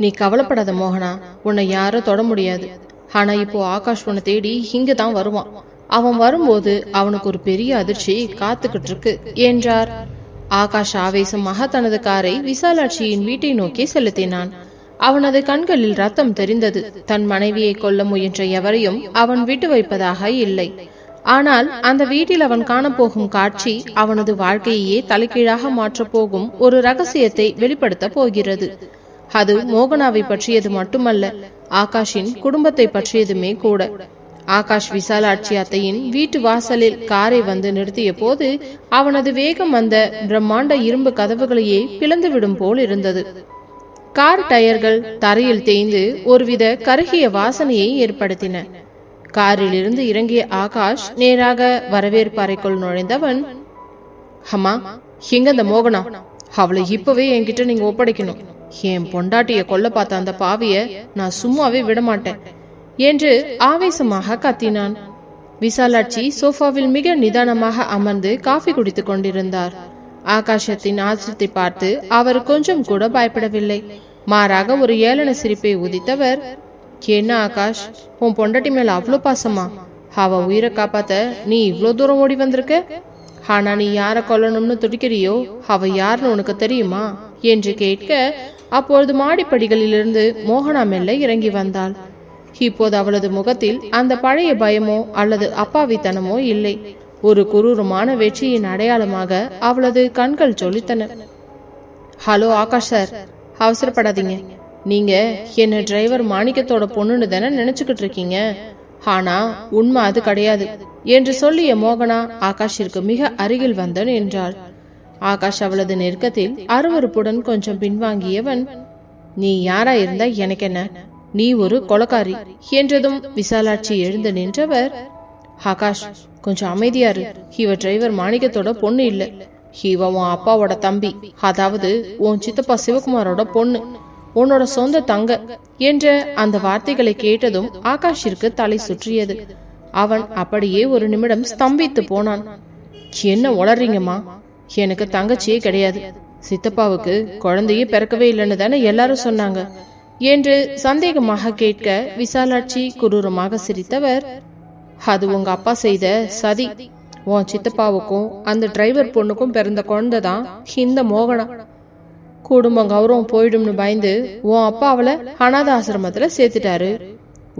நீ கவலைப்படாத மோகனா, உன்னை யாரும் தொட முடியாது. ஆனா இப்போ ஆகாஷ் உன்னை தேடி இங்க தான் வருவான். அவன் வரும்போது அவனுக்கு ஒரு பெரிய அதிர்ச்சி காத்துக்கிட்டு இருக்கு என்றார். ஆகாஷ் ஆவேசமாக தனது காரை விசாலாட்சியின் வீட்டை நோக்கி செலுத்தினான். அவனது கண்களில் ரத்தம் தெரிந்தது. தன் மனைவியை கொல்ல முயன்ற எவரையும் அவன் விட்டு வைப்பதாக இல்லை. ஆனால் அந்த வீட்டில் அவன் காணப்போகும் காட்சி அவனது வாழ்க்கையே தலைகீழாக மாற்றப் போகும் ஒரு ரகசியத்தை வெளிப்படுத்த போகிறது. அது மோகனாவை பற்றியது மட்டுமல்ல, ஆகாஷின் குடும்பத்தை பற்றியதுமே கூட. ஆகாஷ் விசாலாட்சி அத்தையின் வீட்டு வாசலில் காரை வந்து நிறுத்திய போது அவனது வேகம் அந்த பிரம்மாண்ட இரும்பு கதவுகளையே பிளந்துவிடும் போல் இருந்தது. கார் டயர்கள் தரையில் தேய்ந்து ஒருவித கருகிய வாசனையை ஏற்படுத்தின. காரில் இருந்து இறங்கிய ஆகாஷ் நேராக வரவேற்பறைக்குள் நுழைந்தவன், அம்மா, எங்க அந்த மோகனா? அவளை இப்பவே என்கிட்ட நீங்க ஒப்படைக்கணும். என் பொண்டாட்டிய கொல்ல பார்த்த அந்த பாவிய நான் சும்மாவே விடமாட்டேன் என்று ஆவேசமாக கத்தினான். விசாலாட்சி சோஃபாவில் மிக நிதானமாக அமர்ந்து காஃபி குடித்துக் கொண்டிருந்தார். ஆகாஷத்தின் ஆச்சரியத்தை பார்த்து அவர் கொஞ்சம் கூட பயப்படவில்லை. மாறாக ஒரு ஏளன சிரிப்பை உதித்தவர், என்ன ஆகாஷ், உன் பொண்டாட்டி மேல அவ்வளோ பாசமா? அவ உயிரை காப்பாத்த நீ இவ்வளோ தூரம் ஓடி வந்திருக்க. ஆனா நீ யார கொல்லணும்னு துடிக்கிறியோ அவ யாருன்னு உனக்கு தெரியுமா என்று கேட்க, அப்பொழுது மாடிப்படிகளிலிருந்து மோகனா மெல்ல இறங்கி வந்தாள். இப்போது அவளது முகத்தில் அந்த பழைய பயமோ அல்லது அப்பாவித்தனமோ இல்லை. ஒரு குரூரமான வெற்றியின் அடையாளமாக அவளது கண்கள் ஜொலித்தன. ஹலோ ஆகாஷ் சார், அவசரப்படாதீங்க. நீங்க என்ன டிரைவர் மாணிக்கத்தோட பொண்ணுன்னு தானே நினைச்சுக்கிட்டு இருக்கீங்க. ஆனா உண்மை அது கிடையாது என்று சொல்லிய மோகனா ஆகாஷிற்கு மிக அருகில் வந்தன் என்றாள். ஆகாஷ் அவளது நெருக்கத்தில் அருவருப்புடன் கொஞ்சம் பின்வாங்கியவன், நீ யாரா இருந்தா எனக்கு என்ன, நீ ஒரு கொலைக்காரி என்றதும் விசாலாட்சி எழுந்து நின்றவர், ஆகாஷ் கொஞ்சம் அமைதியாரு. இவ டிரைவர் மாணிக்கத்தோட பொண்ணு இல்ல, இவ உன் அப்பாவோட தம்பி, அதாவது உன் சித்தப்பா சிவகுமாரோட பொண்ணு, உன்னோட சொந்த தங்க என்ற அந்த வார்த்தைகளை கேட்டதும் ஆகாஷிற்கு தலை சுற்றியது. அவன் அப்படியே ஒரு நிமிடம் ஸ்தம்பித்து போனான். என்ன உளறீங்கம்மா? எனக்கு தங்கச்சியே கிடையாது. சித்தப்பாவுக்கு குழந்தையே பிறக்கவே இல்லைன்னு தானே எல்லாரும் சொன்னாங்க என்று சந்தேகமாக கேட்க விசாலாட்சி குரூரமாக சிரித்தவர், அது உங்க அப்பா செய்த சதி. உன் சித்தப்பாவுக்கும் அந்த டிரைவர் பொண்ணுக்கும் பிறந்த குழந்தைதான் இந்த மோகனா. குடும்ப கௌரவம் போயிடும்னு பயந்து உன் அப்பா அவளை அனாத ஆசிரமத்துல சேர்த்துட்டாரு.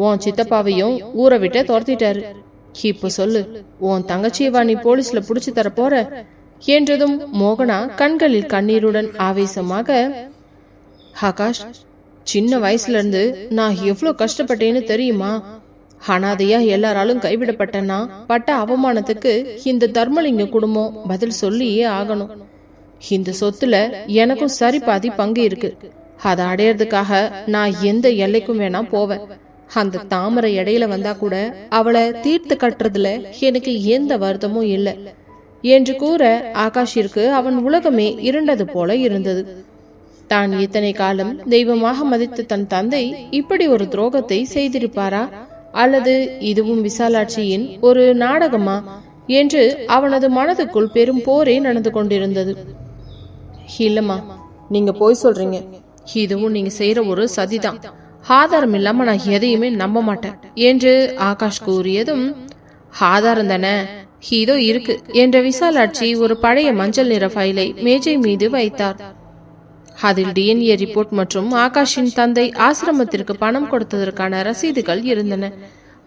உன் சித்தப்பாவையும் ஊரை விட்டு துரத்திட்டாரு. இப்ப சொல்லு, உன் தங்கச்சியவா நீ போலீஸ்ல புடிச்சு தர போற என்றதும் மோகனா கண்களில் கண்ணீருடன் ஆவேசமாக, ஆகாஷ், சின்ன வயசுல இருந்து நான் எவ்வளவு கஷ்டப்பட்டேன்னு தெரியுமா? அனாதையா எல்லாராலும் கைவிடப்பட்டேன்னா பட்ட அவமானத்துக்கு இந்த தர்மலிங்க குடும்பம் பதில் சொல்லியே ஆகணும். இந்த சொத்துல எனக்கும் சரி பாதி பங்கு இருக்கு. அதை அடையறதுக்காக நான் எந்த எல்லைக்கும் வேணா போவேன். அந்த தாமரை இடையில வந்தா கூட அவளை தீர்த்து கட்டுறதுல எனக்கு எந்த வருத்தமும் இல்லை என்று கூற ஆகாஷிற்கு அவன் உலகமே இருண்டது போல இருந்தது. தான் இத்தனை காலம் தெய்வமாக மதித்த தன் தந்தை இப்படி ஒரு துரோகத்தை செய்திருப்பாரா, அல்லது இதுவும் விசாலாட்சியின் ஒரு நாடகமா என்று அவனது மனதுக்குள் பெரும் போரே நடந்து கொண்டிருந்தது. இல்லம்மா, நீங்க போய் சொல்றீங்க. இதுவும் நீங்க செய்யற ஒரு சதிதான். ஆதாரம் இல்லாம நான் எதையுமே நம்ப மாட்டேன் என்று ஆகாஷ் கூறியதும், ஆதாரம் தானே, இதோ இருக்கு என்ற விசாலாட்சி ஒரு பழைய மஞ்சள் நிற ஃபைலை மேஜை மீது வைத்தார். அதில் டிஎன்ஏ ரிப்போர்ட் மற்றும் ஆகாஷின் தந்தை ஆசிரமத்திற்கு பணம் கொடுத்ததற்கான ரசீதுகள் இருந்தன.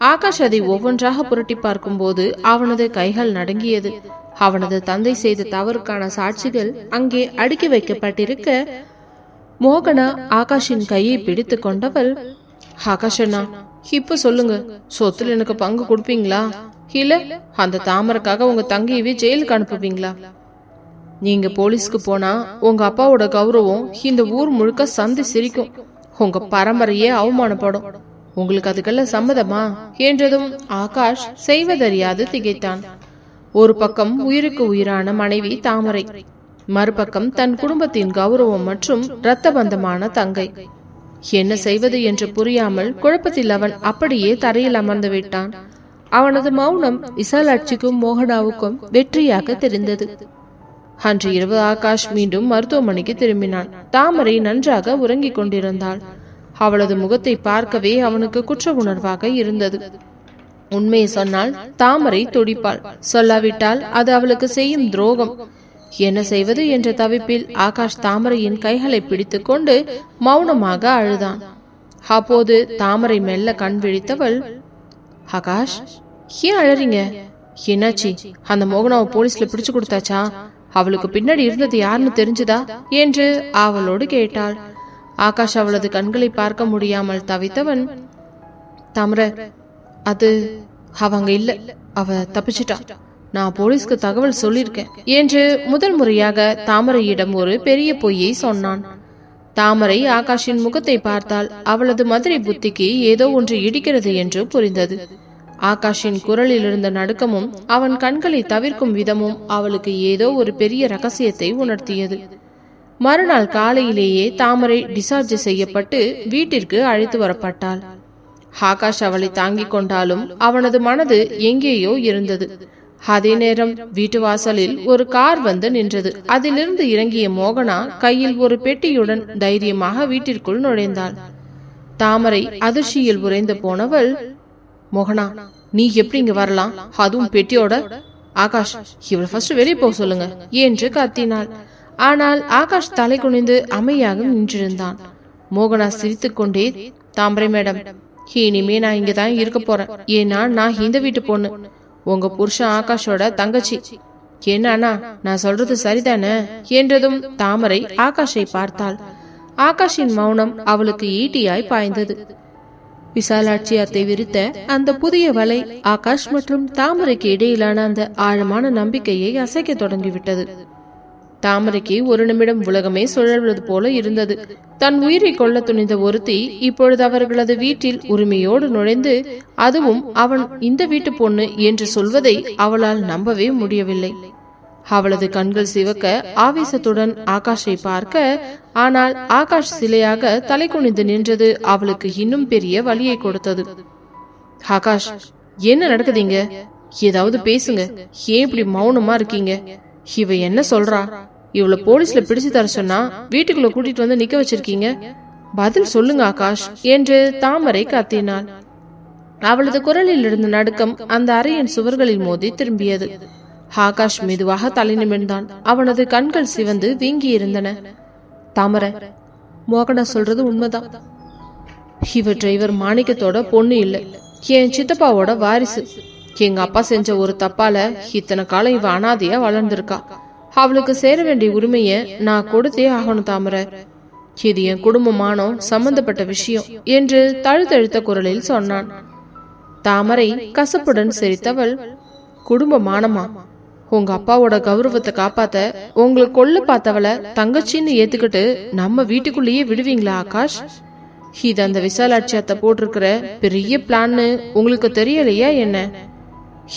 ஆகாஷ் அதை ஒவ்வொன்றாக புரட்டி பார்க்கும் போது அவனது கைகள் நடுங்கியது. அவனது தந்தை செய்த தவறுக்கான சாட்சிகள் அங்கே அடுக்கி வைக்கப்பட்டிருக்க, மோகனா ஆகாஷின் கையை பிடித்து கொண்டவள், ஆகாஷண்ணா, இப்ப சொல்லுங்க, சொத்துல எனக்கு பங்கு கொடுப்பீங்களா, இல்ல அந்த தாமரைக்காக உங்க தங்கையவே ஜெயிலுக்கு அனுப்புவீங்களா? நீங்க போலீஸ்க்கு போனா உங்க அப்பாவோட கௌரவம் இந்த ஊர் முழுக்க சந்தி சிரிக்கும், உங்க பரம்பரையே அவமானப்படும். உங்களுக்கு அதுக்கெல்லாம் சம்மதமா என்றதும் ஆகாஷ் செய்வதறியாது திகைத்தான். ஒரு பக்கம் உயிருக்கு உயிரான மனைவி தாமரை, மறுபக்கம் தன் குடும்பத்தின் கௌரவம் மற்றும் இரத்த பந்தமான தங்கை. என்ன செய்வது என்று புரியாமல் குழப்பத்தில் அவன் அப்படியே தரையில் அமர்ந்து விட்டான். அவனது மௌனம் விசாலாட்சிக்கும் மோகனாவுக்கும் வெற்றியாக தெரிந்தது. அன்று இரவு ஆகாஷ் மீண்டும் மருத்துவமனைக்கு திரும்பினான். தாமரை நன்றாக உறங்கிக் கொண்டிருந்தாள். அவளது முகத்தை பார்க்கவே அவனுக்கு குற்ற உணர்வாக இருந்தது. உண்மையை சொன்னால் தாமரை துடிப்பாள், சொல்லாவிட்டால் அது அவளுக்கு செய்யும் துரோகம். என்ன செய்வது என்ற தவிப்பில் ஆகாஷ் தாமரையின் கைகளை பிடித்து கொண்டு மௌனமாக அழுதான். அப்போது தாமரை மெல்ல கண் விழித்தவள், ஆகாஷ், ஏன் அழறீங்க? என்னாச்சு? அந்த மோகனாவை போலீஸ்ல பிடிச்சு கொடுத்தாச்சா? அவளுக்கு பின்னாடி இருந்தது யாருன்னு தெரிஞ்சுதா என்று அவளோடு கேட்டாள். ஆகாஷ் அவளது கண்களை பார்க்க முடியாமல் தவித்தவன், தாமரை, அது அவங்க இல்ல, அவ தப்பிச்சிட்டா. நான் போலீஸ்க்கு தகவல் சொல்லியிருக்கேன் என்று முதல் முறையாக தாமரையிடம் ஒரு பெரிய பொய்யை சொன்னான். தாமரை ஆகாஷின் முகத்தை பார்த்தால் அவளது மதுரை புத்திக்கு ஏதோ ஒன்று இடிக்கிறது என்று புரிந்தது. ஆகாஷின் குரலில் இருந்த நடுக்கமும் அவன் கண்களை தவிர்க்கும் விதமும் அவளுக்கு ஏதோ ஒரு பெரிய ரகசியத்தை உணர்த்தியது. மறுநாள் காலையிலேயே தாமரை டிசார்ஜ் செய்யப்பட்டு வீட்டிற்கு அழைத்து வரப்பட்டாள். ஆகாஷ் அவளை தாங்கிக் கொண்டாலும் அவனது மனது எங்கேயோ இருந்தது. அதே நேரம் வீட்டு வாசலில் ஒரு கார் வந்து நின்றது. அதிலிருந்து இறங்கிய மோகனா கையில் ஒரு பெட்டியுடன் தைரியமாக வீட்டிற்குள் நுழைந்தாள். தாமரை அதிர்ச்சியில் உறைந்து போனவள், மோகனா, நீ எப்படி இங்க வரலாம், அதுவும் பெட்டியோட? ஆகாஷ், இவள் ஃபர்ஸ்ட் வெளியே போக சொல்லுங்க என்று கத்தினாள். ஆனால் ஆகாஷ் தலை குனிந்து அமைதியாக நின்றிருந்தான். மோகனா சிரித்துக் கொண்டே, தாமரை மேடம், இனிமே நான் இங்கதான் இருக்க போறேன். ஏன்னா நான் இந்த வீட்டு பொண்ணு, உங்க புருஷன் ஆகாஷோட தங்கச்சி. என்னன்னா நான் சொல்றது சரிதானே என்றதும் தாமரை ஆகாஷை பார்த்தாள். ஆகாஷின் மௌனம் அவளுக்கு ஈட்டியாய் பாய்ந்தது. விசாலாட்சி அத்தை விரித்த அந்த புதிய வலை ஆகாஷ் மற்றும் தாமரைக்கு இடையிலான அந்த ஆழமான நம்பிக்கையை அசைக்க தொடங்கிவிட்டது. தாமரைக்கு ஒரு நிமிடம் உலகமே சுழல்வது போல இருந்தது. தன் உயிரை கொள்ள துணிந்த ஒருத்தி இப்பொழுது அவர்களது வீட்டில் உரிமையோடு நுழைந்து, அதுவும் அவன் இந்த வீட்டு பொண்ணு என்று சொல்வதை அவளால் நம்பவே முடியவில்லை. அவளது கண்கள் சிவக்க ஆவேசத்துடன் ஆகாஷை பார்க்க, ஆனால் ஆகாஷ் சிலையாக தலை குனிந்து நின்றது அவளுக்கு இன்னும் பெரிய வலியை கொடுத்தது. ஆகாஷ், என்ன நடக்குதுங்க? ஏதாவது பேசுங்க. ஏன் இப்படி மௌனமா இருக்கீங்க? இவ என்ன சொல்றா? இவள போலீஸ்ல பிடிச்சு தர சொன்னா வீட்டுக்குள்ள கூட்டிட்டு வந்து நிக்க வச்சிருக்கீங்க. பதில் சொல்லுங்க ஆகாஷ் என்று தாமரை கத்தினாள். அவளது குரலில் இருந்த நடுக்கம் அந்த அறையின் சுவர்களில் மோதி திரும்பியது. ஆகாஷ் மெதுவாக தலை நிமிர்ந்தான். அவனது கண்கள் சிவந்து வீங்கி இருந்தன. தாமரை, மோகனா சொல்றது உண்மைதான். இவ டிரைவர் மாணிக்கத்தோட பொண்ணு இல்ல, என் சித்தப்பாவோட வாரிசு. எங்க அப்பா செஞ்ச ஒரு தப்பால இத்தனை காலம் இவ அனாதையா வளர்ந்திருக்கா. அவளுக்கு சேர வேண்டிய உரிமைய நான் கொடுத்தே ஆகணும் தாமரை. இது என் குடும்பமானோ சம்பந்தப்பட்ட விஷயம் என்று தழுத்தழுத்த குரலில் சொன்னான். தாமரை கசப்புடன் சிரித்தவள், குடும்பமானமா? உங்க அப்பாவோட கௌரவத்தை காப்பாத்த உங்களை கொல்ல பார்த்தவளை தங்கச்சின்னு ஏத்துக்கிட்டு நம்ம வீட்டுக்குள்ளேயே விடுவீங்களா ஆகாஷ்? இது அந்த விசாலாட்சி அத்தை போட்டிருக்கிற பெரிய பிளான்னு உங்களுக்கு தெரியலையா என்ன?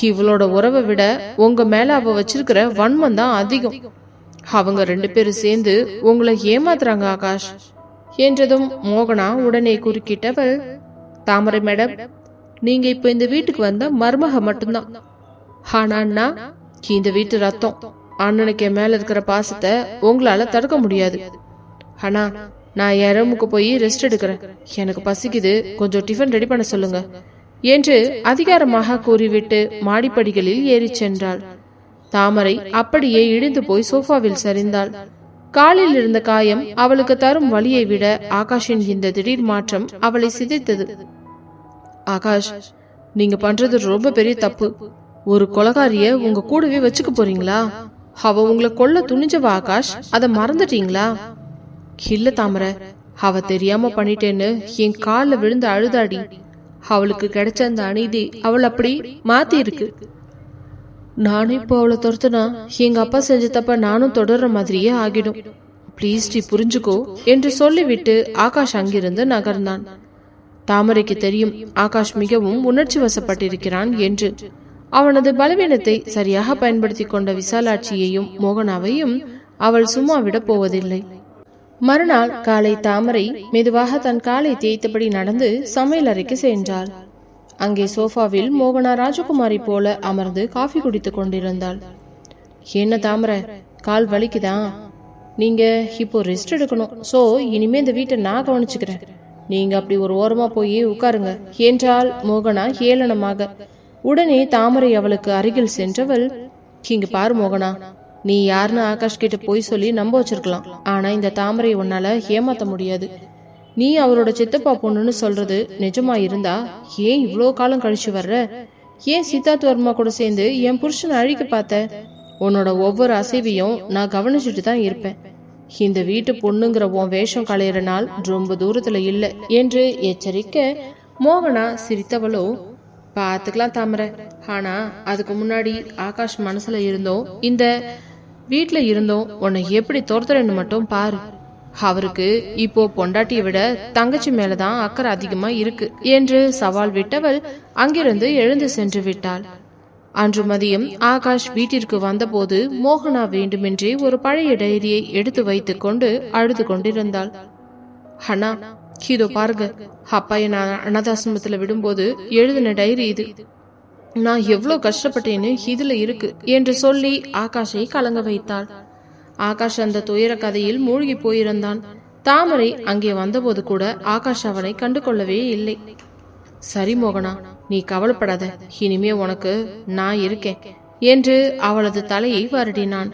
இவளோட உறவை விட உங்க மேல அவ வச்சிருக்கிற வன்மம் தான் அதிகம். அவங்க ரெண்டு பேரும் சேர்ந்து உங்களை ஏமாத்துறாங்க ஆகாஷ் என்றதும் மோகனா உடனே குறுக்கிட்டவள், தாமரை மேடம், நீங்க இப்ப இந்த வீட்டுக்கு வந்த மருமக மட்டும்தான். ஆனா அண்ணா இந்த வீட்டு ரத்தம். அண்ணனுக்கு என் மேல இருக்கிற பாசத்தை உங்களால தடுக்க முடியாது. ஆனா நான் என் ரூமுக்கு போய் ரெஸ்ட் எடுக்கிறேன். எனக்கு பசிக்குது, கொஞ்சம் டிஃபன் ரெடி பண்ண சொல்லுங்க என்று அதிகாரமாக கூறிவிட்டு மாடிப்படிகளில் ஏறி சென்றாள். தாமரை அப்படியே இடிந்து போய் சோஃபாவில் சரிந்தாள். காலில் இருந்த காயம் அவளுக்கு தரும் வலியை விட ஆகாஷின் இந்த திடீர் மாற்றம் அவளை சிதைத்தது. ஆகாஷ், நீங்க பண்றது ரொம்ப பெரிய தப்பு. ஒரு கொலகாரிய உங்க கூடவே வச்சுக்க போறீங்களா? அவ உங்களை கொல்ல துணிஞ்சவ ஆகாஷ், அத மறந்துட்டீங்களா? இல்ல தாமரை, அவ தெரியாம பண்ணிட்டேன்னு என் காலில் விழுந்து அழுதாடி. அவளுக்கு கிடைச்ச அந்த அநீதி அவள் அப்படி மாத்தி இருக்கு. நானும் இப்போ அவளை துரத்துனா எங்க அப்பா செஞ்ச தப்ப நானும் தொடர்ற மாதிரியே ஆகிடும். பிளீஸ் டி புரிஞ்சுக்கோ என்று சொல்லிவிட்டு ஆகாஷ் அங்கிருந்து நகர்ந்தான். தாமரைக்கு தெரியும் ஆகாஷ் மிகவும் உணர்ச்சி வசப்பட்டிருக்கிறான் என்று. அவனது பலவீனத்தை சரியாக பயன்படுத்தி கொண்ட விசாலாட்சியையும் மோகனாவையும் அவள் சும்மா விட போவதில்லை. மறுநாள் காலை தாமரை மெதுவாக தன் காலை தேய்த்தபடி நடந்து சமையல் அறைக்கு சென்றாள். அங்கே சோஃபாவில் மோகனா ராஜகுமாரி போல அமர்ந்து காஃபி குடித்துக் கொண்டிருந்தாள். என்ன தாமரை, கால் வலிக்குதா? நீங்க இப்போ ரெஸ்ட் எடுக்கணும். சோ இனிமே இந்த வீட்டை நான் கவனிச்சுக்கிறேன். நீங்க அப்படி ஒரு ஓரமா போய் உட்காருங்க என்றாள் மோகனா ஏளனமாக. உடனே தாமரை அவளுக்கு அருகில் சென்றவள், இங்க பாரு மோகனா, நீ யாருன்னு ஆகாஷ் கிட்ட போய் சொல்லி நம்ப வச்சிருக்கலாம். ஆனா இந்த தாமரை உன்னால ஏமாத்த முடியாது. நீ அவரோட சித்தப்பா பொண்ணுன்னு சொல்றது நிஜமா இருந்தா ஏன் இவ்வளோ காலம் கழிச்சு வர்ற? ஏன் சித்தார்த் வர்மா கூட சேர்ந்து என் புருஷனை அழிக்க பார்த்த? உன்னோட ஒவ்வொரு அசைவையும் நான் கவனிச்சுட்டு தான் இருப்பேன். இந்த வீட்டு பொண்ணுங்கிற உன் வேஷம் களையிற நாள் ரொம்ப தூரத்துல இல்ல என்று எச்சரிக்க, மோகனா சிரித்தவளோ, பாத்துக்கலாம் தாமரை, ஆனா அதுக்கு முன்னாடி ஆகாஷ் மனசுல இருந்தோம் இந்த வீட்டுல இருந்தோம் உன்னை எப்படி துரத்துறன்னு மட்டும் பாரு. அவருக்கு இப்போ பொண்டாட்டியை விட தங்கச்சி மேலதான் அக்கறை அதிகமா இருக்கு என்று சவால் விட்டவள் அங்கிருந்து எழுந்து சென்று விட்டாள். அன்று மதியம் ஆகாஷ் வீட்டிற்கு வந்தபோது மோகனா வேண்டுமென்றே ஒரு பழைய டைரியை எடுத்து வைத்துக் கொண்டு அழுது கொண்டிருந்தாள். அண்ணா, இதோ பாருங்க, அப்பா என்ன அனாதாசிரமத்துல விடும்போது எழுதின டைரி இது. நான் எவ்வளவு கஷ்டப்பட்டேன்னு இதுல இருக்கு என்று சொல்லி ஆகாஷை கலங்க வைத்தாள். ஆகாஷ் அந்த துயர கதையில் மூழ்கி போயிருந்தான். தாமரை அங்கே வந்தபோது கூட ஆகாஷ் அவனை கண்டு கொள்ளவே இல்லை. சரி மோகனா, நீ கவலைப்படாத, இனிமே உனக்கு நான் இருக்கேன் என்று அவளது தலையை வருடினான்.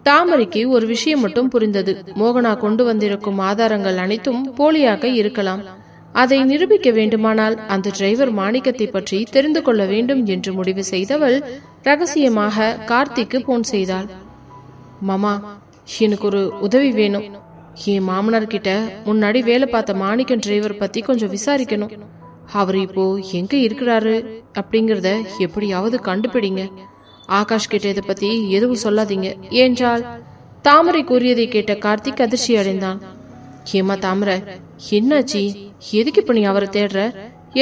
தாமரைக்கு ஒரு விஷயம் மட்டும் புரிந்தது. மோகனா கொண்டு வந்திருக்கும் ஆதாரங்கள் அனைத்தும் போலியாக இருக்கலாம். அதை நிரூபிக்க வேண்டுமானால் அந்த டிரைவர் மாணிக்கத்தை பற்றி தெரிந்து கொள்ள வேண்டும் என்று முடிவு செய்தவள் ரகசியமாக கார்த்திக்கு போன் செய்தாள். மாமா, எனக்கு ஒரு உதவி வேணும். என் மாமனார் கிட்ட முன்னாடி வேலை பார்த்த மாணிக்கம் டிரைவர் பத்தி கொஞ்சம் விசாரிக்கணும். அவர் இப்போ எங்க இருக்கிறாரு அப்படிங்கறத எப்படியாவது கண்டுபிடிங்க. ஆகாஷ் கிட்ட இதை பத்தி எதுவும் சொல்லாதீங்க என்றால் தாமரை கூறியதை கேட்ட கார்த்திக் அதிர்ச்சி அடைந்தான். ஏமா தாமரை, என்னாச்சி? எதுக்கு இப்ப நீ அவரை தேடுற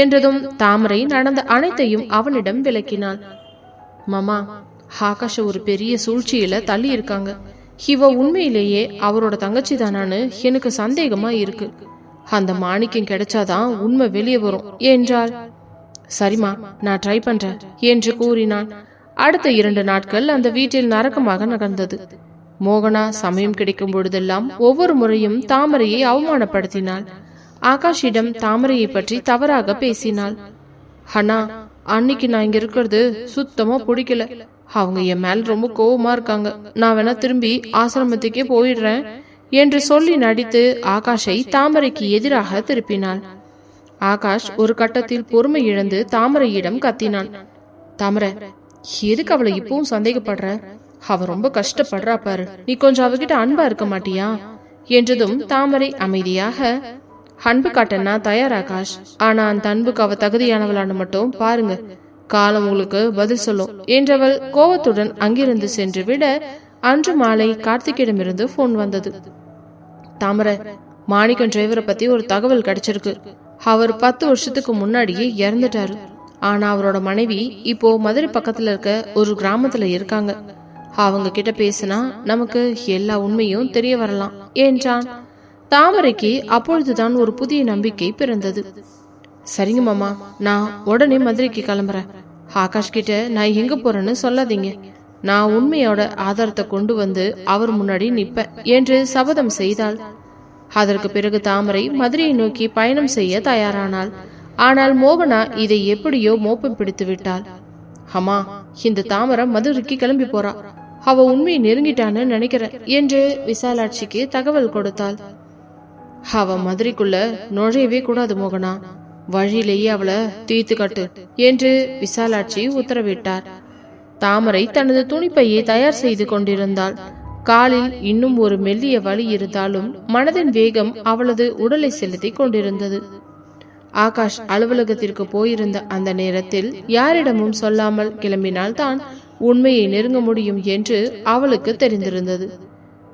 என்றதும் தாமரை நடந்த அனைத்தையும் அவனிடம் விளக்கினாள். மாமா, ஆகாஷ ஒரு பெரிய சூழ்ச்சியில தள்ளி இருக்காங்க. இவ உண்மையிலேயே அவரோட தங்கச்சி தானான்னு எனக்கு சந்தேகமா இருக்கு. அந்த மாணிக்கம் கிடைச்சாதான் உண்மை வெளியே வரும் என்றாள். சரிமா, நான் ட்ரை பண்றேன் என்று கூறினான். அடுத்த 2 நாட்கள் அந்த வீட்டில் நரக்கமாக நடந்தது. மோகனா சமயம் கிடைக்கும் பொழுதெல்லாம் ஒவ்வொரு முறையும் தாமரையை அவமானப்படுத்தினாள். ஆகாஷிடம் தாமரையை பற்றி தவறாக பேசினாள். அண்ணா, அன்னைக்கு நான் இங்க இருக்கிறது சுத்தமா பிடிக்கல. அவங்க என் மேல ரொம்ப கோவமா இருக்காங்க. நான் வேணா திரும்பி ஆசிரமத்துக்கே போயிடுறேன் என்று சொல்லி நடித்து ஆகாஷை தாமரைக்கு எதிராக திருப்பினாள். ஆகாஷ் ஒரு கட்டத்தில் பொறுமை இழந்து தாமரையிடம் கத்தினான். தாமரை, எதுக்கு அவளை இப்பவும் சந்தேகப்படுற? அவ ரொம்ப கஷ்டப்படுறா பாரு, நீ கொஞ்சம் அவகிட்ட அன்பா இருக்க மாட்டியா என்றதும் தாமரை அமைதியாக, அன்பு காட்டனா தயார் ஆகாஷ், ஆனா அந்த அன்புக்கு அவ தகுதியானவளான்னு மட்டும் பாருங்க, காலம் உங்களுக்கு பதில் சொல்லும் என்றவள் கோவத்துடன் அங்கிருந்து சென்று விட அன்று மாலை கார்த்திக்கிடமிருந்து போன் வந்தது. தாமரை, மாணிக்கம் டிரைவரை பத்தி ஒரு தகவல் கிடைச்சிருக்கு. அவர் 10 வருஷத்துக்கு முன்னாடியே இறந்துட்டாரு. ஆனா அவரோட மனைவி இப்போ மதுரை பக்கத்துல இருக்க ஒரு கிராமத்துல இருக்காங்க. அவங்க கிட்ட பேசினா நமக்கு எல்லா உண்மையும் தெரிய வரலாம் என்றான். தாமரைக்கு அப்பொழுதுதான் ஒரு புதிய நம்பிக்கை பிறந்தது. சரிங்க மாமா, நான் உடனே மதுரைக்கு கிளம்புறேன். ஆகாஷ் கிட்ட நான் எங்க போறேன்னு சொல்லாதீங்க. நான் உண்மையோட ஆதாரத்தை கொண்டு வந்து அவர் முன்னாடி நிப்பேன் என்று சபதம் செய்தாள். அதற்கு பிறகு தாமரை மதுரையை நோக்கி பயணம் செய்ய தயாரானாள். ஆனால் மோகனா இதை எப்படியோ மோப்பம் பிடித்து விட்டாள். அம்மா, இந்த தாமரை மதுரைக்கு கிளம்பி போறா, அவ உண்மையை நெருங்கிட்டான்னு நினைக்கிறேன் என்று விசாலாட்சிக்கு தகவல் கொடுத்தாள். அவ மதுரைக்குள்ள நுழையவே கூடாது மோகனா, வழியிலேயே அவளை தீர்த்து கட்டு என்று விசாலாட்சி உத்தரவிட்டார். தாமரை தனது துணிப்பையை தயார் செய்து கொண்டிருந்தாள். காலில் இன்னும் ஒரு மெல்லிய வலி இருந்தாலும் மனதின் வேகம் அவளது உடலை செலுத்தி கொண்டிருந்தது. ஆகாஷ் அலுவலகத்திற்கு போயிருந்த அந்த நேரத்தில் யாரிடமும் சொல்லாமல் கிளம்பினால்தான் உண்மையை நெருங்க முடியும் என்று அவளுக்கு தெரிந்திருந்தது.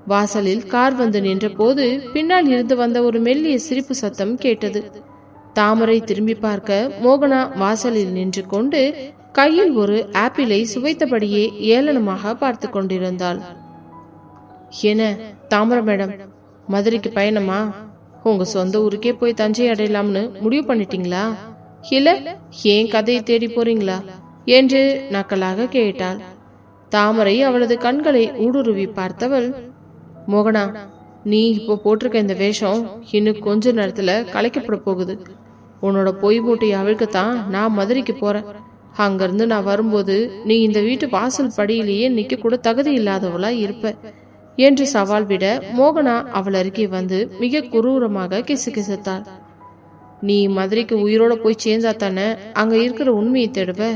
வாசலில் கார் வந்து நின்ற போது பின்னால் இருந்து வந்த ஒரு மெல்லிய சிரிப்பு சத்தம் கேட்டது. தாமரை திரும்பி பார்க்க மோகனா வாசலில் நின்று கொண்டு கையில் ஒரு ஆப்பிளை சுவைத்தபடியே ஏளனமாக பார்த்து கொண்டிருந்தாள். என்ன தாமரை மேடம், மதுரைக்கு பயணமா? உங்க சொந்த ஊருக்கே போய் தஞ்சை அடையலாம்னு முடிவு பண்ணிட்டீங்களா? இல்ல ஏன் கதையை தேடி போறீங்களா என்று நக்கலாக கேட்டாள். தாமரை அவளது கண்களை ஊடுருவி பார்த்தவள், மோகனா, நீ இப்போ போட்டிருக்க இந்த வேஷம் இன்னும் கொஞ்ச நேரத்துல கலைக்கப்பட போகுது. உன்னோட பொய் மூட்டையை அவிழ்க்கத்தான் நான் மதுரைக்கு போறேன். அங்கிருந்து நான் வரும்போது நீ இந்த வீட்டு வாசல் படியிலேயே நிக்க கூட தகுதி இல்லாதவளா இருப்ப என்று சவால் விட மோகனா அவள் அருகே வந்து மிக குரூரமாக கிசுகிசுத்தாள். நீ மதுரைக்கு உயிரோட போய் சேர்ந்தா தானே அங்க இருக்கிற உண்மையை தேடுவ.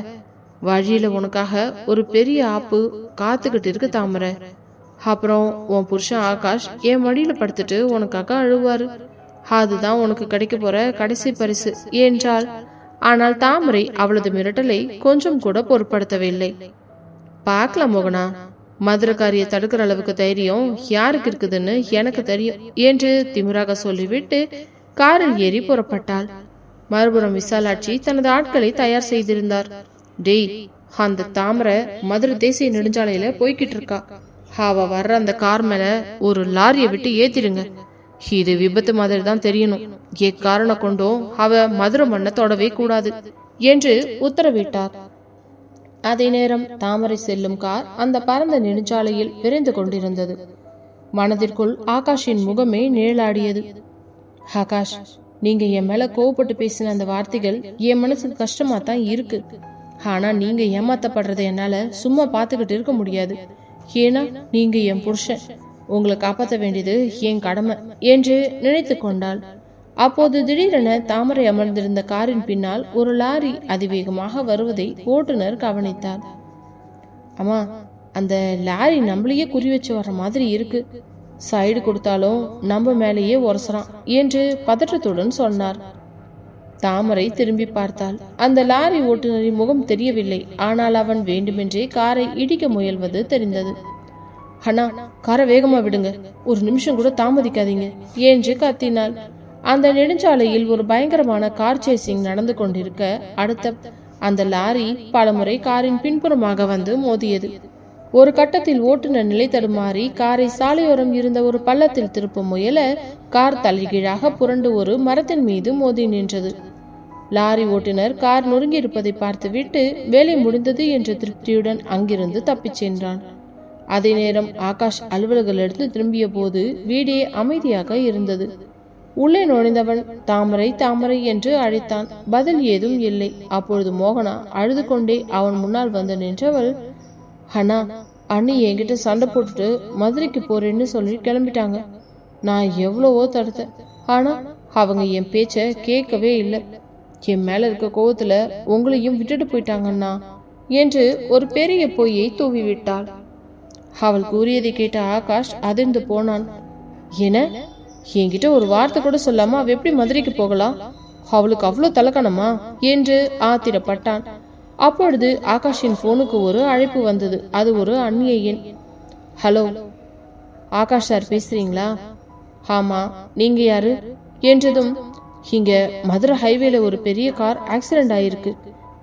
வழியில உனக்காக ஒரு பெரிய ஆப்பு காத்துக்கிட்டு இருக்கு தாமரை. அப்புறம் உன் புருஷன் ஆகாஷ் என் மடியில படுத்துட்டு உனக்காக அழுவாரு. அதுதான் உனக்கு கிடைக்க போற கடைசி பரிசு என்றாள். ஆனால் தாமரை அவளது மிரட்டலை கொஞ்சம் கூட பொருட்படுத்தவில்லை. பார்க்கலாம் மோகனா, மதுரக்காரியை தடுக்கிற அளவுக்கு தைரியம் யாருக்கு இருக்குதுன்னு எனக்கு தெரியும் என்று திமிராக சொல்லிவிட்டு காரில் ஏறி புறப்பட்டாள். மறுபுறம் விசாலாட்சி தனது ஆட்களை தயார் செய்திருந்தார். டேய், அந்த தாமரை மதுரை தேசிய நெடுஞ்சாலையில போய்கிட்டு இருக்கா. அவ வர்ற அந்த கார் மேல ஒரு லாரியை விட்டு ஏத்திடுங்க. இது விபத்து மாதிரி தான் தெரியணும். எக்காரணம் கொண்டும் அவ மதுரை மண்ணை தொடவே கூடாது என்று உத்தரவிட்டார். அதே நேரம் தாமரை செல்லும் கார் அந்த பரந்த நெடுஞ்சாலையில் விரைந்து கொண்டிருந்தது. மனதிற்குள் ஆகாஷின் முகமே நிழலாடியது. ஆகாஷ், நீங்க என் மேல கோவப்பட்டு பேசின அந்த வார்த்தைகள் என் மனசுக்கு கஷ்டமா தான் இருக்கு. ஆனா நீங்க ஏமாத்தப்படுறதை என்னால சும்மா பார்த்துக்கிட்டு இருக்க முடியாது. ஏன்னா நீங்க என் புருஷன், உங்களை காப்பாற்ற வேண்டியது என் கடமை என்று நினைத்து கொண்டாள். அப்போது திடீரென தாமரை அமர்ந்திருந்த காரின் பின்னால் ஒரு லாரி அதிவேகமாக வருவதை ஓட்டுநர் கவனித்தார். அம்மா, அந்த லாரி நம்மளையே குறி வச்சு வர்ற மாதிரி இருக்கு. சைடு கொடுத்தாலும் நம்ம மேலேயே உரசறான் என்று பதற்றத்துடன் சொன்னார். தாமரை திரும்பி பார்த்தாள். அந்த லாரி ஓட்டுநரின் முகம் தெரியவில்லை. ஆனால் அவன் வேண்டுமென்றே காரை இடிக்க முயல்வது தெரிந்தது. அண்ணா, காரை வேகமா விடுங்க, ஒரு நிமிஷம் கூட தாமதிக்காதீங்க என்று கத்தினாள். அந்த நெடுஞ்சாலையில் ஒரு பயங்கரமான கார் சேசிங் நடந்து கொண்டிருக்க அடுத்த அந்த லாரி பலமுறை காரின் பின்புறமாக வந்து மோதியது. ஒரு கட்டத்தில் ஓட்டுநர் நிலை தடுமாறி காரை சாலையோரம் இருந்த ஒரு பள்ளத்தில் திருப்ப முயல கார் தலைகீழாக புரண்டு ஒரு மரத்தின் மீது மோதி நின்றது. லாரி ஓட்டுநர் கார் நொறுங்கி இருப்பதை பார்த்துவிட்டு வேலை முடிந்தது என்ற திருப்தியுடன் அங்கிருந்து தப்பிச் சென்றான். அதே நேரம் ஆகாஷ் அலுவலகத்திலிருந்து திரும்பிய போது வீடே அமைதியாக இருந்தது. உள்ளே நுழைந்தவன் தாமரை தாமரை என்று அழைத்தான். பதில் ஏதும் இல்லை. அப்பொழுது மோகனா அழுது கொண்டே அவன் முன்னால் வந்து நின்றவள், அண்ணா, அண்ணி என்கிட்ட சண்டை போட்டுட்டு மதுரைக்கு போறேன்னு சொல்லி கிளம்பிட்டாங்க. நான் எவ்வளவோ தடுத்தேன். ஆனா அவங்க என் பேச்ச கேட்கவே இல்லை. என் மேல இருக்க கோவத்துல உங்களையும் விட்டுட்டு போயிட்டாங்கண்ணா என்று ஒரு பெரிய பொய்யை தூவி விட்டாள். அவள் கூறியதை கேட்ட ஆகாஷ் அதிர்ந்து போனான். என என்கிட்ட ஒரு வார்த்தை கூட சொல்லாம அவ எப்படி மதுரைக்கு போகலாம்? அவளுக்கு அவ்வளவு தலக்கணமா என்று ஆத்திரப்பட்டான். அப்பொழுது ஆகாஷின் போனுக்கு ஒரு அழைப்பு வந்தது. அது ஒரு அந்நிய எண். ஹலோ, ஆகாஷ் சார் பேசுறீங்களா? ஆமா, நீங்க யாரு என்றதும், இங்க மதுரை ஹைவேல ஒரு பெரிய கார் ஆக்சிடென்ட் ஆயிருக்கு.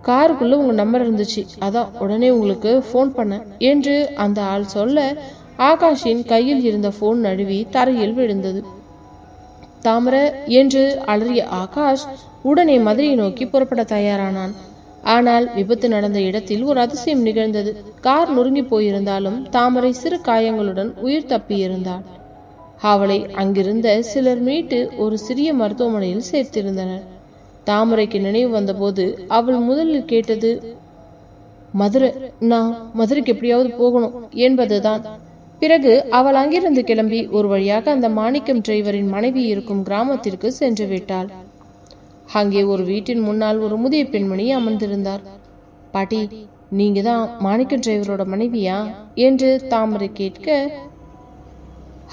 காருக்குள்ள உங்க நம்பர் இருந்துச்சு, அதான் உடனே உங்களுக்கு போன் பண்ண என்று அந்த ஆள் சொல்ல ஆகாஷின் கையில் இருந்த போன் நழுவி தரையில் விழுந்தது. தாமரை என்று அலறிய ஆகாஷ் உடனே மதுரையை நோக்கி புறப்பட தயாரானான். ஆனால் விபத்து நடந்த இடத்தில் ஒரு அதிசயம் நிகழ்ந்தது. கார் நொறுங்கி போயிருந்தாலும் தாமரை சிறு காயங்களுடன் உயிர் தப்பியிருந்தாள். அவளை அங்கிருந்த சிலர் மீட்டு ஒரு சிறிய மருத்துவமனையில் சேர்த்திருந்தனர். தாமரைக்கு நினைவு வந்தபோது அவள் முதலில் கேட்டது மதுரை, நான் மதுரைக்கு எப்படியாவது போகணும் என்பதுதான். பிறகு அவள் அங்கிருந்து கிளம்பி ஒரு வழியாக அந்த மாணிக்கம் டிரைவரின் மனைவி இருக்கும் கிராமத்திற்கு சென்று விட்டாள். அங்கே ஒரு வீட்டின் முன்னால் ஒரு முதிய பெண்மணி அமர்ந்திருந்தார். பாட்டி, நீங்க தான் மாணிக்கம் டிரைவரோட மனைவியா என்று தாமரை கேட்க,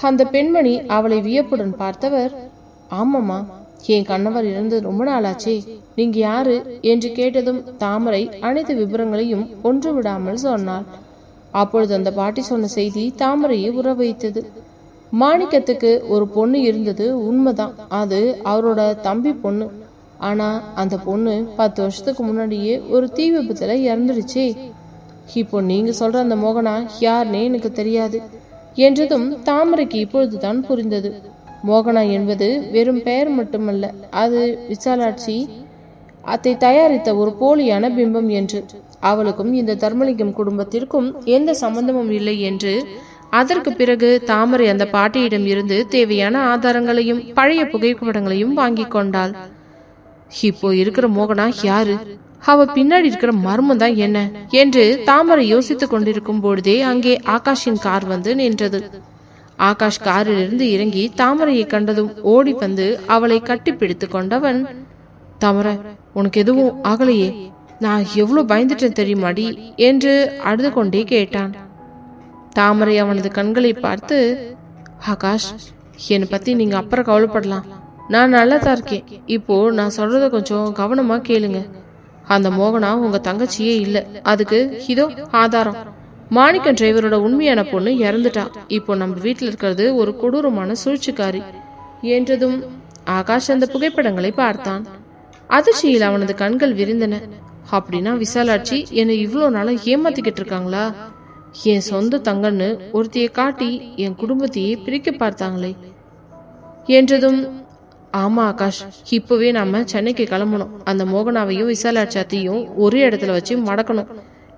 அந்த பெண்மணி அவளை வியப்புடன் பார்த்தவர், ஆமாம்மா, என் கணவர் இறந்து ரொம்ப நாளாச்சே, நீங்க யாரு என்று கேட்டதும் தாமரை அனைத்து விவரங்களையும் ஒன்று விடாமல் சொன்னாள். அப்பொழுது அந்த பாட்டி சொன்ன செய்தி தாமரையை உற வைத்தது. மாணிக்கத்துக்கு ஒரு பொண்ணு இருந்தது உண்மைதான். அது அவரோட தம்பி பொண்ணு. ஆனா அந்த பொண்ணு 10 வருஷத்துக்கு முன்னாடியே ஒரு தீ விபத்துல இறந்துடுச்சே. இப்போ நீங்க சொல்ற அந்த மோகனா யாருன்னே எனக்கு தெரியாது என்றதும் தாமரைக்கு இப்பொழுதுதான் புரிந்தது. மோகனா என்பது வெறும் பெயர் மட்டுமல்ல, அது விசாலாட்சி அதை தயாரித்த ஒரு போலியான பிம்பம் என்று. அவளுக்கும் இந்த தர்மலிங்கம் குடும்பத்திற்கும் எந்த சம்பந்தமும் இல்லை என்று அதற்கு பிறகு தாமரை அந்த பாட்டியிடம் இருந்து தேவையான ஆதாரங்களையும் பழைய புகைப்படங்களையும் வாங்கி கொண்டாள். இப்போ இருக்கிற மோகனா யாரு, அவ பின்னாடி இருக்கிற மர்மம் தான் என்ன என்று தாமரை யோசித்துக் கொண்டிருக்கும் பொழுதே அங்கே ஆகாஷின் கார் வந்து நின்றது. ஆகாஷ் காரிலிருந்து இறங்கி தாமரையை கண்டதும் ஓடி வந்து அவளை கட்டிப்பிடித்து கொண்டவன், தாமரை உனக்கு எதுவும் ஆகலையே, நான் எவ்வளவு பயந்துட்டேன் தெரியுமாடி என்று அழுது கொண்டே கேட்டான். தாமரை அவனது கண்களை பார்த்து, ஆகாஷ் என்னை பத்தி நீங்க அப்புறம் கவலைப்படலாம், நான் நல்லா தான் இருக்கேன். இப்போ நான் சொல்றத கொஞ்சம் கவனமா கேளுங்க. அந்த மோகனா உங்க தங்கச்சியே இல்ல, அதுக்கு இதோ ஆதாரம். மாணிக்கம் டிரைவரோட உண்மையான பொண்ணு இறந்துட்டா. இப்போ நம்ம வீட்டுல இருக்கிறது ஒரு கொடூரமான சூழ்ச்சிக்காரி என்றதும் ஆகாஷ் அந்த புகைப்படங்களை பார்த்தான். அதிர்ச்சியில் அவனது கண்கள் விரிந்தன. அப்படின்னா விசாலாட்சி என்னை இவ்வளோ நாளா ஏமாத்திக்கிட்டு இருக்காங்களா? என் சொந்த தங்கன்னு ஒருத்தையை காட்டி என் குடும்பத்தையே பிரிக்க பார்த்தாங்களே என்றதும், ஆமா ஆகாஷ், இப்பவே நாம சென்னைக்கு கிளம்பணும். அந்த மோகனாவையும் விசாலாட்சியத்தையும் ஒரு இடத்துல வச்சு மடக்கணும்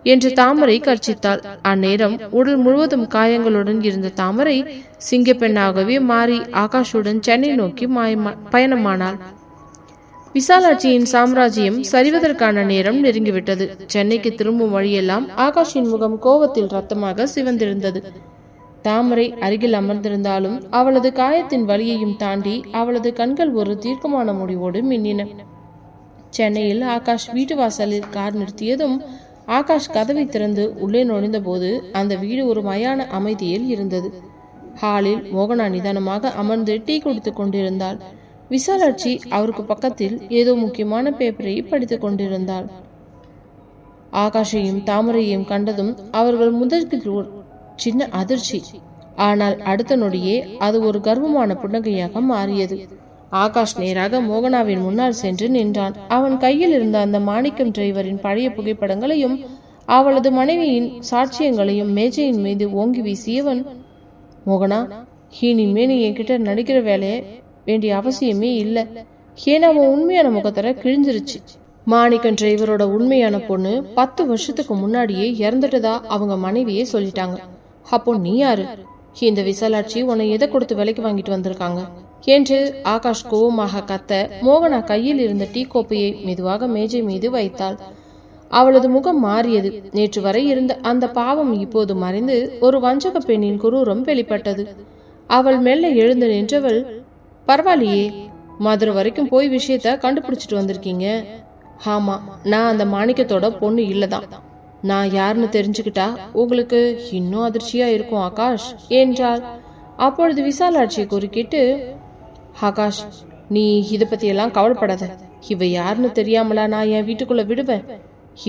என்று தாமரை கர்ச்சித்தாள். அந்நேரம் உடல் முழுவதும் காயங்களுடன் இருந்த தாமரை சிங்கப்பெண்ணாகவே மாறி ஆகாஷுடன் சென்னை நோக்கி பயணமானாள். விசாலாட்சியின் சாம்ராஜ்யம் சரிவதற்கான நேரம் நெருங்கிவிட்டது. சென்னைக்கு திரும்பும் வழியெல்லாம் ஆகாஷின் முகம் கோபத்தில் ரத்தமாக சிவந்திருந்தது. தாமரை அருகில் அமர்ந்திருந்தாலும் அவளது காயத்தின் வலியையும் தாண்டி அவளது கண்கள் ஒரு தீர்க்கமான முடிவோடு மின்னின. சென்னையில் ஆகாஷ் வீட்டு வாசலில் கார் நிறுத்தியதும் ஆகாஷ் கதவை திறந்து உள்ளே நுழைந்த போது அந்த வீடு ஒரு மயான அமைதியில் இருந்தது. ஹாலில் மோகனா நிதானமாக அமர்ந்து டீ குடித்துக் கொண்டிருந்தாள். விசாலாட்சி அவருக்கு பக்கத்தில் ஏதோ முக்கியமான பேப்பரை படித்துக் கொண்டிருந்தாள். ஆகாஷையும் தாமரையையும் கண்டதும் அவர்கள் முதலில் ஒரு சின்ன அதிர்ச்சி. ஆனால் அடுத்த நொடியே அது ஒரு கர்வமான புன்னகையாக மாறியது. ஆகாஷ் நேராக மோகனாவின் முன்னால் சென்று நின்றான். அவன் கையில் இருந்த அந்த மாணிக்கம் டிரைவரின் பழைய புகைப்படங்களையும் அவளது மனைவியின் சாட்சியங்களையும் மேஜையின் மீது ஓங்கி வீசியவன், மோகனா, இனிமே நீ என்கிட்ட நடிக்கிற வேலையை வேண்டிய அவசியமே இல்லை. ஏன்னா அவன் உண்மையான முகத்தர கிழிஞ்சிருச்சு. மாணிக்கம் டிரைவரோட உண்மையான பொண்ணு 10 வருஷத்துக்கு முன்னாடியே இறந்துட்டதா அவங்க மனைவியே சொல்லிட்டாங்க. அப்போ நீ யாரு? இந்த விசாலாட்சி உன்னை எதை கொடுத்து விலைக்கு வாங்கிட்டு வந்திருக்காங்க என்று ஆகாஷ் கோபமாக கத்த மோகனா கையில் இருந்த டீ கோப்பையை மெதுவாக மேஜை மீது வைத்தாள். அவளது முகம் மாறியது. நேற்று வரை இருந்த அந்த பாவம் இப்போது மறைந்து ஒரு வஞ்சக பெண்ணின் குரூரம் வெளிப்பட்டது. அவள் மெல்ல எழுந்து நின்றவள், பரவாயில்லையே, மதுரை வரைக்கும் போய் விஷயத்த கண்டுபிடிச்சிட்டு வந்திருக்கீங்க. ஆமா, நான் அந்த மாணிக்கத்தோட பொண்ணு இல்லதான். நான் யாருன்னு தெரிஞ்சுக்கிட்டா உங்களுக்கு இன்னும் அதிர்ச்சியா இருக்கும் ஆகாஷ் என்றாள். அப்பொழுது விசாலாட்சியை குறுக்கிட்டு, ஆகாஷ், நீ இதை பத்தி எல்லாம் கவலைப்படாத. இவ யாருன்னு தெரியாமலா நான் என் வீட்டுக்குள்ள விடுவேன்?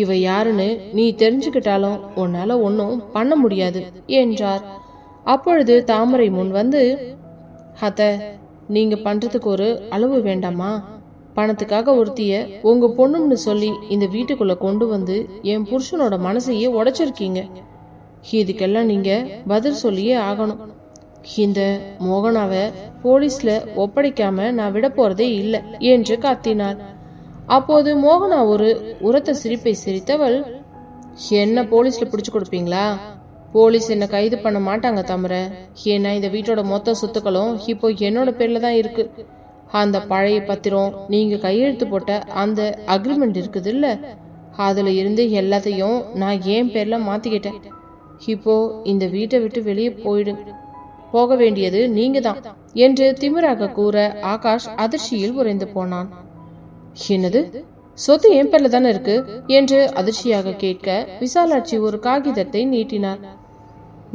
இவ யாருன்னு நீ தெரிஞ்சுக்கிட்டாலும் உன்னால ஒன்னும் பண்ண முடியாது என்றார். அப்பொழுது தாமரை முன் வந்து, அத்த, நீங்க பண்றதுக்கு ஒரு அளவு வேண்டாமா? பணத்துக்காக ஒருத்திய உங்க பொண்ணுன்னு சொல்லி இந்த வீட்டுக்குள்ள கொண்டு வந்து என் புருஷனோட மனசையே உடைச்சிருக்கீங்க. இதுக்கெல்லாம் நீங்க பதில் சொல்லியே ஆகணும். இந்த மோகனாவை போலீஸ்ல ஒப்படைக்காம நான் விட போறதே இல்லை என்று கத்தினாள். அப்போது மோகனா ஒரு உரத்த சிரிப்பை சிரித்தவள், என்ன போலீஸ்ல பிடிச்சு கொடுப்பீங்களா? போலீஸ் என்ன கைது பண்ண மாட்டாங்க தாமரை. ஏன்னா இந்த வீட்டோட மொத்த சொத்துக்களும் இப்போ என்னோட பேர்ல தான் இருக்கு. அந்த பழைய பத்திரம், நீங்க கையெழுத்து போட்ட அந்த அக்ரிமெண்ட் இருக்குது இல்ல, அதுல இருந்து எல்லாத்தையும் நான் என் பேர்ல மாத்திக்கிட்டேன். இப்போ இந்த வீட்டை விட்டு வெளியே போக வேண்டியது நீங்க தான் என்று திமிராக கூற ஆகாஷ் அதிர்ச்சியில் உறைந்து போனான். என்னது, சொத்து என் பேர்ல தானே இருக்கு என்று அதிர்ச்சியாக கேட்க விசாலாட்சி ஒரு காகிதத்தை நீட்டினார்.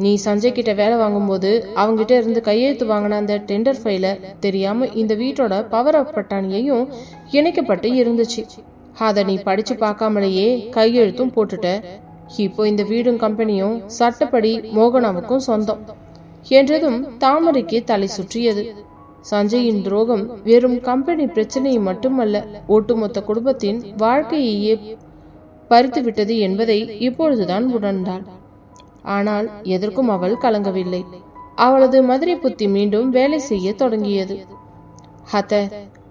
நீ சஞ்சய் கிட்ட வேலை வாங்கும்போது அவங்கிட்ட இருந்து கையெழுத்து வாங்கின அந்த டெண்டர் ஃபைல தெரியாம இந்த வீட்டோட பவர் ஆஃப் பட்டாணியையும் இணைக்கப்பட்டு இருந்துச்சு. அதை நீ படிச்சு பார்க்காமலேயே கையெழுத்தும் போட்டுட்ட. இப்போ இந்த வீடும் கம்பெனியும் சட்டப்படி மோகனாவுக்கும் சொந்தம் என்றதும் தாமரைக்கு தலை சுற்றியது. சஞ்சயின் துரோகம் வெறும் கம்பெனி பிரச்சனையை மட்டுமல்ல, ஒட்டுமொத்த குடும்பத்தின் வாழ்க்கையையே பறித்துவிட்டது என்பதை இப்பொழுதுதான் உணர்ந்தாள். ஆனால் எதற்கும் அவள் கலங்கவில்லை. அவளது மதுரை புத்தி மீண்டும் வேலை செய்ய தொடங்கியது. அத்த,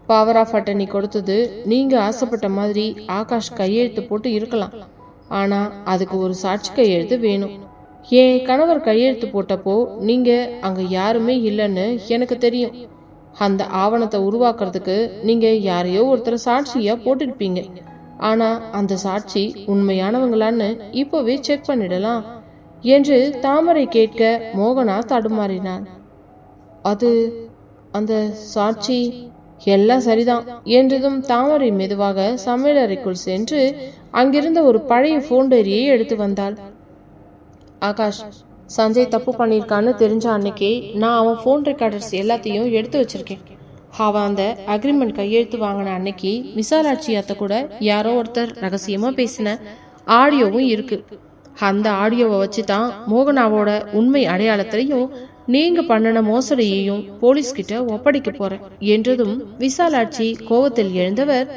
பவர் ஆஃப் அட்டர்னி கொடுத்தது நீங்க ஆசைப்பட்ட மாதிரி. ஆகாஷ் கையெழுத்து போட்டு இருக்கலாம், ஆனா அதுக்கு ஒரு சாட்சி கையெழுத்து வேணும். என் கணவர் கையெழுத்து போட்டப்போ நீங்க அங்க யாருமே இல்லைன்னு எனக்கு தெரியும். அந்த ஆவணத்தை உருவாக்குறதுக்கு நீங்க யாரையோ ஒருத்தர் சாட்சியா போட்டிருப்பீங்க. ஆனா அந்த சாட்சி உண்மையானவங்களான்னு இப்போவே செக் பண்ணிடலாம் என்று தாமரை கேட்க மோகனா தடுமாறினான். அது அந்த சாட்சி எல்லாம் சரிதான் என்றதும் தாமரை மெதுவாக சமையலறைக்குள் சென்று அங்கிருந்த ஒரு பழைய போன் டைரியை எடுத்து வந்தாள். ஆகாஷ், சஞ்சய் தப்பு பண்ணியிருக்கான்னு தெரிஞ்ச அன்னைக்கு நான் அவன் ஃபோன் ரெக்கார்டர்ஸ் எல்லாத்தையும் எடுத்து வச்சிருக்கேன். அவன் அந்த அக்ரிமெண்ட் கையெழுத்து வாங்கின அன்னைக்கு விசாலாட்சி அத்தை கூட யாரோ ஒருத்தர் ரகசியமா பேசின ஆடியோவும் இருக்கு. அந்த ஆடியோவை வச்சு தான் மோகனாவோட உண்மை அடையாளத்தையும் நீங்க பண்ணின மோசடியையும் போலீஸ்கிட்ட ஒப்படைக்க போறேன் என்றதும் விசாலாட்சி கோவத்தில் எழுந்தவர்,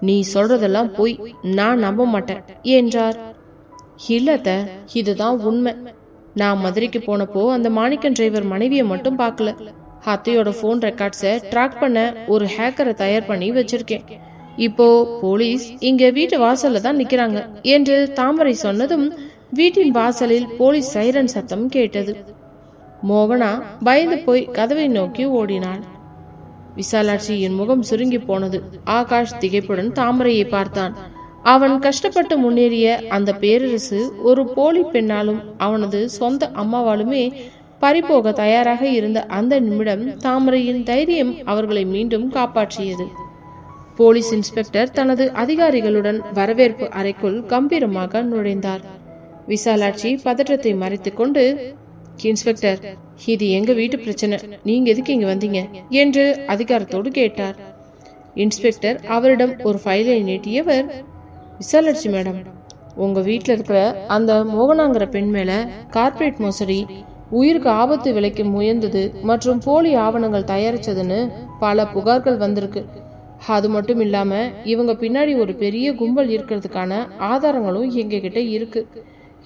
நீ சொல்றதெல்லாம் போய் நான் நம்ப மாட்டேன் என்றார். இல்லத்த, இதுதான் உண்மை. நான் மதுரைக்கு போனப்போ அந்த மாணிக்கன் டிரைவர் மனைவியை மட்டும் பார்க்கல, அத்தையோட போன் ரெக்கார்ட்ஸை ட்ராக் பண்ண ஒரு ஹேக்கரை தயார் பண்ணி வச்சிருக்கேன். இப்போ போலீஸ் இங்க வீட்டு வாசல்ல தான் நிக்கிறாங்க என்று தாமரை சொன்னதும் வீட்டின் வாசலில் போலீஸ் சைரன் சத்தம் கேட்டது. மோகனா பயந்து போய் கதவை நோக்கி ஓடினாள். விசாலாட்சியின் முகம் சுருங்கி போனது. ஆகாஷ் திகைப்புடன் தாமரையை பார்த்தான். அவன் கஷ்டப்பட்டு முன்னேறிய அந்த பேரரசு ஒரு போலி பெண்ணாலும் அவனது சொந்த அம்மாவாலுமே பறிபோக தயாராக இருந்த அந்த நிமிடம் தாமரையின் தைரியம் அவர்களை மீண்டும் காப்பாற்றியது. போலீஸ் இன்ஸ்பெக்டர் தனது அதிகாரிகளுடன் வரவேற்பு அறைக்குள் கம்பீரமாக நுழைந்தார். விசாலாட்சி பதற்றத்தை மறைத்துக் கொண்டு, இன்ஸ்பெக்டர், இது எங்க வீட்டு பிரச்சனை, நீங்க எதுக்கு இங்க வந்தீங்க என்று அதிகாரத்தோடு கேட்டார். இன்ஸ்பெக்டர் அவரிடம் ஒரு ஃபைலை நீட்டியவர், விசாலாட்சி மேடம், உங்க வீட்டில் இருக்கிற அந்த மோகனாங்கிற பெண் மேல கார்ப்பரேட் மோசடி, உயிருக்கு ஆபத்து விளைக்க முயன்றது மற்றும் போலி ஆவணங்கள் தயாரிச்சதுன்னு பல புகார்கள் வந்திருக்கு. அது மட்டும் இல்லாம இவங்க பின்னாடி ஒரு பெரிய கும்பல் இருக்கிறதுக்கான ஆதாரங்களும் எங்க கிட்ட இருக்கு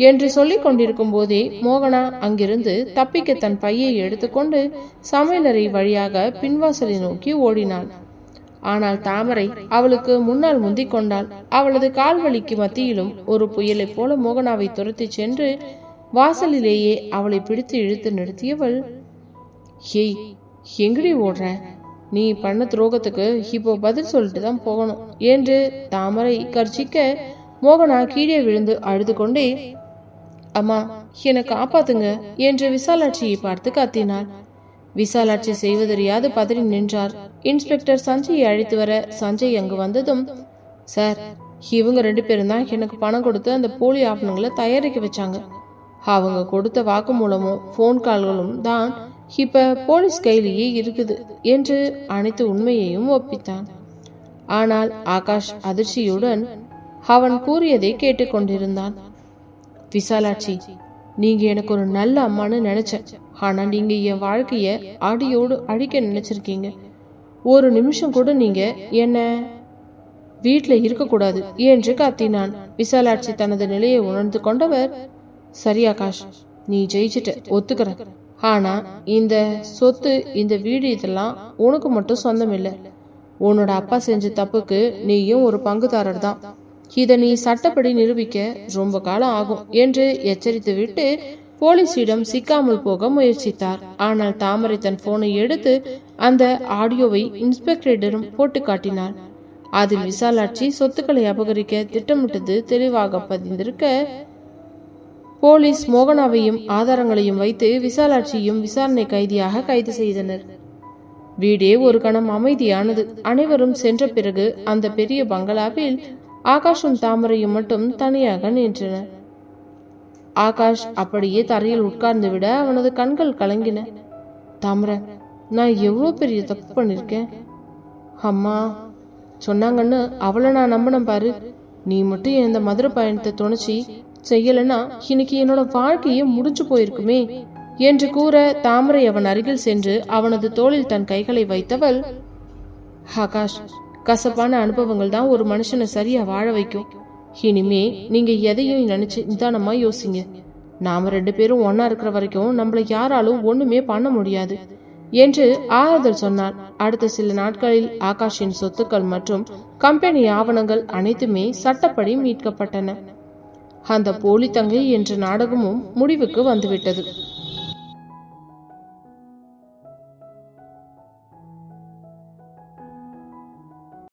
என்று சொல்லிக் கொண்டிருக்கும் போதே மோகனா அங்கிருந்து தப்பிக்க தன் பையை எடுத்துக்கொண்டு சமையலறை வழியாக பின்வாசலை நோக்கி ஓடினாள். ஆனால் தாமரை அவளுக்கு முன்னால் முந்திக் கொண்டாள். அவளது கால்வலிக்கு மத்தியிலும் ஒரு புயலை போல மோகனாவை துரத்தி சென்று வாசலிலேயே அவளை பிடித்து இழுத்து நிறுத்தியவள், ஏய், எங்கடி ஓடுற? நீ பண்ண துரோகத்துக்கு இப்போ பதில் சொல்லிட்டு தான் போகணும் என்று தாமரை கர்ச்சிக்க மோகனா கீழே விழுந்து அழுது கொண்டே, அம்மா, என்னை காப்பாத்துங்க என்று விசாலாட்சியை பார்த்து கத்தினாள். விசாலாட்சி செய்வதறியாது பதறி நின்றார். இன்ஸ்பெக்டர் சஞ்சயை அழைத்து வர சஞ்சய் அங்கு வந்ததும், சார், இவங்க 2 பேரும் தான் எனக்கு பணம் கொடுத்து அந்த போலி ஆவணங்களை தயாரிக்க வச்சாங்க. அவங்க கொடுத்த வாக்குமூலமும் போன் கால்களும் தான் இப்ப போலீஸ் கையிலேயே இருக்குது என்று அனைத்து உண்மையையும் ஒப்பித்தான். ஆனால் ஆகாஷ் அதிர்ச்சியுடன் அவன் கூறியதை கேட்டுக்கொண்டிருந்தான். விசாலாட்சி, நீங்க எனக்கு ஒரு நல்ல அம்மான்னு நினைச்சேன். ஆனா நீங்க என் வாழ்க்கைய அடியோடு அழிக்க நினைச்சிருக்கீங்க. ஒரு நிமிஷம் கூட நீங்க என்ன வீட்டுல இருக்கக்கூடாது என்று கத்தினான். விசாலாட்சி தனது நிலையை உணர்ந்து கொண்டவர், சரி ஆகாஷ், நீ ஜெயிச்சிட்ட, ஒத்துக்கிற. ஆனா இந்த சொத்து, இந்த வீடு இதெல்லாம் உனக்கு மட்டும் சொந்தம் இல்லை. உன்னோட அப்பா செஞ்ச தப்புக்கு நீயும் ஒரு பங்குதாரர் தான். இதை நீ சட்டப்படி நிரூபிக்க ரொம்ப காலம் ஆகும் என்று எச்சரித்து விட்டு போலீசிடம் சிக்காமல் போக முயற்சித்தார். ஆனால் தாமரை தன் போனை எடுத்து அந்த ஆடியோவை இன்ஸ்பெக்டரிடம் போட்டு காட்டினார். அதில் விசாலாட்சி சொத்துக்களை அபகரிக்க திட்டமிட்டது தெளிவாக பதிந்திருக்க, போலீஸ் மோகனாவையும் ஆதாரங்களையும் வைத்து விசாலாட்சியும் விசாரணை கைதியாக கைது செய்தனர். வீடே ஒரு கணம் அமைதியானது. அனைவரும் சென்ற பிறகு அந்த பெரிய பங்களாவில் ஆகாஷும் தாமரையும் மட்டும் தனியாக நின்றனர். ஆகாஷ் அப்படியே தரையில் உட்கார்ந்து விட அவனது கண்கள் கலங்கின. தாமரை, நான் எவ்வளோ பெரிய தப்பு பண்ணிருக்கேன். அம்மா சொன்னாங்கன்னு அவளை நான் நம்பினேன் பாரு. நீ மட்டும் இந்த மதுரை பயணத்தை துணைச்சி செய்யலன்னா இன்னைக்கு என்னோட வாழ்க்கையே முடிஞ்சு போயிருக்குமே என்று கூற தாமரை அவன் அருகில் சென்று அவனது தோளில் தன் கைகளை வைத்தவள், ஆகாஷ், கசப்பான அனுபவங்கள் தான் ஒரு மனுஷனை சரியா வாழ வைக்கும். இனிமே நீங்க எதையும் நினைச்சு நிதானமா யோசிங்க. நாம 2 பேரும் ஒன்னா இருக்கிற வரைக்கும் நம்மள யாராலும் ஒண்ணுமே பண்ண முடியாது என்று ஆறுதல் சொன்னார். அடுத்த சில நாட்களில் ஆகாஷின் சொத்துக்கள் மற்றும் கம்பெனி ஆவணங்கள் அனைத்துமே சட்டப்படி மீட்கப்பட்டன. அந்த போலி தங்கை என்ற நாடகமும் முடிவுக்கு வந்துவிட்டது.